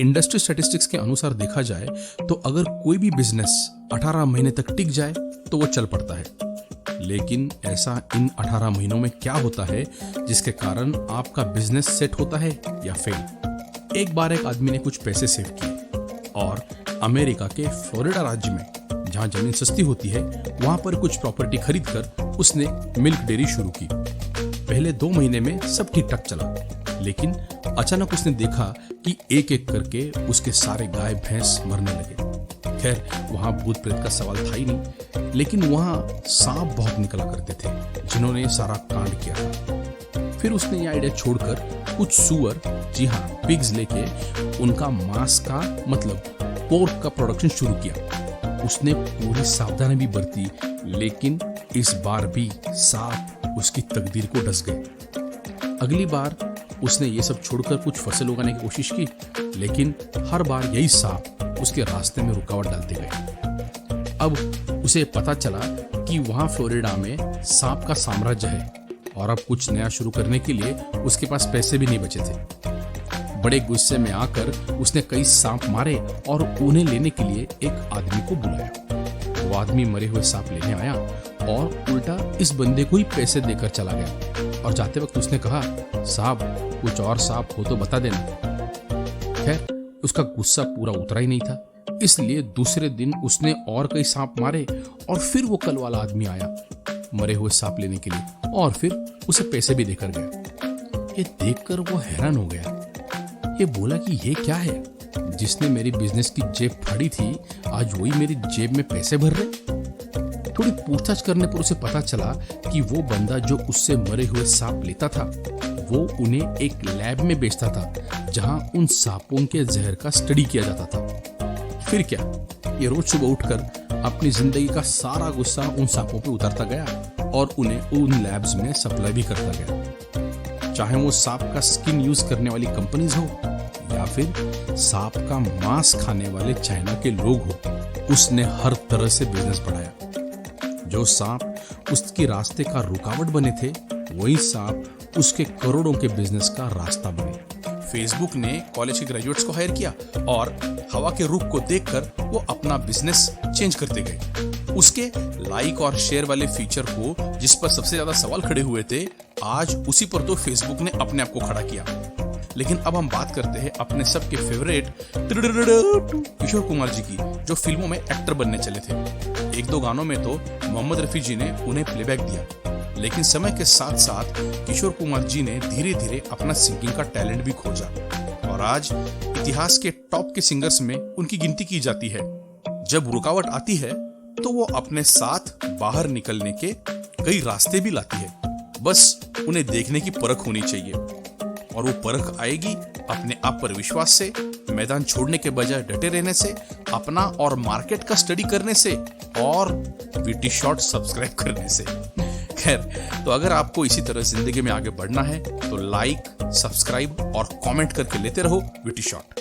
Industry statistics के अनुसार देखा जाए तो अगर कोई भी बिजनेस 18 महीने तक टिक जाए तो वो चल पड़ता है। लेकिन ऐसा इन 18 महीनों में क्या होता है जिसके कारण आपका बिजनेस सेट होता है या फेल। एक बार एक आदमी ने कुछ पैसे सेव किए और अमेरिका के फ्लोरिडा राज्य में, जहां जमीन सस्ती होती है, वहां पर कुछ प्रॉपर्टी खरीद कर उसने मिल्क डेयरी शुरू की। पहले 2 महीने में सब ठीक ठाक चला, लेकिन अचानक उसने देखा कि एक एक करके उसके सारे गाय भैंस मरने लगे। खैर, वहां भूत प्रेत का सवाल था ही नहीं, लेकिन वहां सांप बहुत निकला करते थे जिन्होंने सारा कांड किया था। फिर उसने यह आइडिया छोड़कर कुछ सुअर, जी हाँ पिग्स, लेके उनका मांस का मतलब पोर्क का प्रोडक्शन शुरू किया। उसने पूरी सावधानी भी बरती, लेकिन इस बार भी सांप उसकी तकदीर को डस गए। अगली बार उसने ये सब छोड़कर कुछ फसल उगाने की कोशिश की, लेकिन हर बार यही सांप उसके रास्ते में रुकावट डालते गए। अब उसे पता चला कि वहां फ्लोरिडा में सांप का साम्राज्य है और अब कुछ नया शुरू करने के लिए उसके पास पैसे भी नहीं बचे थे। बड़े गुस्से में आकर उसने कई सांप मारे और उन्हें लेने के लिए एक आदमी को बुलाया। वो आदमी मरे हुए सांप लेने आया और उल्टा इस बंदे को ही पैसे देकर चला गया। और जाते वक्त उसने कहा, साहब कुछ और सांप हो तो बता देना। खैर, उसका गुस्सा पूरा उतरा ही नहीं था, इसलिए दूसरे दिन उसने और कई सांप मारे और फिर वो कल वाला आदमी आया मरे हुए सांप लेने के लिए और फिर उसे पैसे भी देकर गया। ये देखकर वो हैरान हो गया। ये बोला कि ये क्या है, जिसने मेरी बिजनेस की जेब फाड़ी थी आज वही मेरी जेब में पैसे भर रहे। थोड़ी पूछताछ करने पर उसे पता चला कि वो बंदा जो उससे मरे हुए सांप लेता था वो उन्हें एक लैब में बेचता था जहां उन सांपों के जहर का स्टडी किया जाता था। फिर क्या, ये रोज सुबह उठकर अपनी जिंदगी का सारा गुस्सा उन सांपों पे उतारता गया और उन्हें उन लैब्स में सप्लाई भी करता गया। चाहे वो सांप का स्किन यूज करने वाली कंपनीज हो या फिर सांप का मांस खाने वाले चाइना के लोग हो, उसने हर तरह से बिजनेस बढ़ाया। जो सांप उसके रास्ते का रुकावट बने थे, वही सांप उसके करोड़ों के बिजनेस का रास्ता बने। फेसबुक ने कॉलेज के ग्रेजुएट्स को हायर किया और हवा के रुख को देखकर वो अपना बिजनेस चेंज करते गए। उसके लाइक और शेयर वाले फीचर को, जिस पर सबसे ज्यादा सवाल खड़े हुए थे, आज उसी पर तो फेसबुक ने अपने आप को खड़ा किया। लेकिन अब हम बात करते हैं अपने सबके फेवरेट किशोर कुमार जी की, जो फिल्मों में एक्टर बनने चले थे। 1-2 गानों में तो मोहम्मद रफी जी ने उन्हें प्लेबैक दिया, लेकिन समय के साथ साथ किशोर कुमार जी ने धीरे धीरे अपना सिंगिंग का टैलेंट भी खोजा और आज इतिहास के टॉप के सिंगर्स में उनकी गिनती की जाती है। जब रुकावट आती है तो वो अपने साथ बाहर निकलने के कई रास्ते भी लाती है, बस उन्हें देखने की परख होनी चाहिए और वो परख आएगी अपने आप पर विश्वास से, मैदान छोड़ने के बजाय डटे रहने से, अपना और मार्केट का स्टडी करने से और वीटी शॉट सब्सक्राइब करने से। खैर, तो अगर आपको इसी तरह जिंदगी में आगे बढ़ना है तो लाइक, सब्सक्राइब और कमेंट करके लेते रहो वीटी शॉट।